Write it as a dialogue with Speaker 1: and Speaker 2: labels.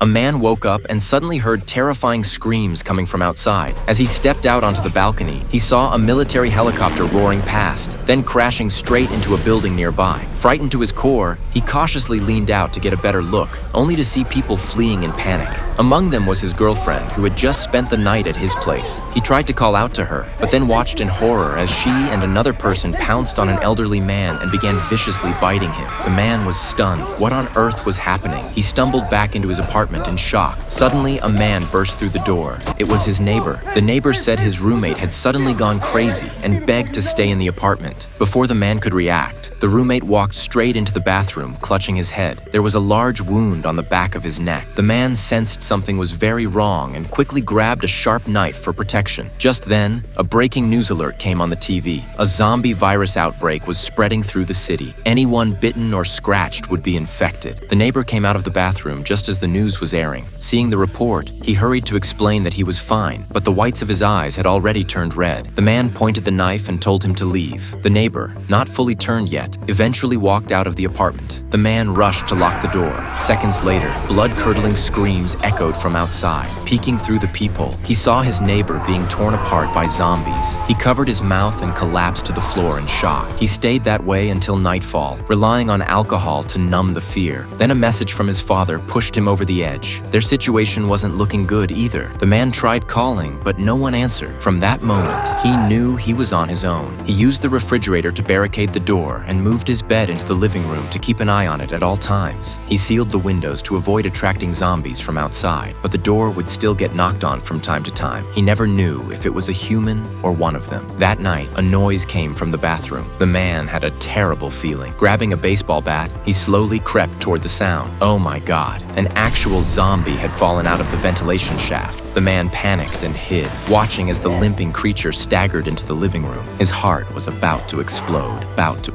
Speaker 1: A man woke up and suddenly heard terrifying screams coming from outside. As he stepped out onto the balcony, he saw a military helicopter roaring past, then crashing straight into a building nearby. Frightened to his core, he cautiously leaned out to get a better look, only to see people fleeing in panic. Among them was his girlfriend, who had just spent the night at his place. He tried to call out to her, but then watched in horror as she and another person pounced on an elderly man and began viciously biting him. The man was stunned. What on earth was happening? He stumbled back into his apartment in shock. Suddenly, a man burst through the door. It was his neighbor. The neighbor said his roommate had suddenly gone crazy and begged to stay in the apartment. Before the man could react, the roommate walked straight into the bathroom, clutching his head. There was a large wound on the back of his neck. The man sensed something was very wrong and quickly grabbed a sharp knife for protection. Just then, a breaking news alert came on the TV. A zombie virus outbreak was spreading through the city. Anyone bitten or scratched would be infected. The neighbor came out of the bathroom just as the news was airing. Seeing the report, he hurried to explain that he was fine, but the whites of his eyes had already turned red. The man pointed the knife and told him to leave. The neighbor, not fully turned yet, eventually walked out of the apartment. The man rushed to lock the door. Seconds later, blood-curdling screams echoed from outside. Peeking through the peephole, he saw his neighbor being torn apart by zombies. He covered his mouth and collapsed to the floor in shock. He stayed that way until nightfall, relying on alcohol to numb the fear. Then a message from his father pushed him over the edge. Their situation wasn't looking good either. The man tried calling, but no one answered. From that moment, he knew he was on his own. He used the refrigerator to barricade the door and moved his bed into the living room to keep an eye on it at all times. He sealed the windows to avoid attracting zombies from outside, but the door would still get knocked on from time to time. He never knew if it was a human or one of them. That night, a noise came from the bathroom. The man had a terrible feeling. Grabbing a baseball bat, he slowly crept toward the sound. Oh my God, an actual zombie had fallen out of the ventilation shaft. The man panicked and hid, watching as the limping creature staggered into the living room. His heart was about to explode, about to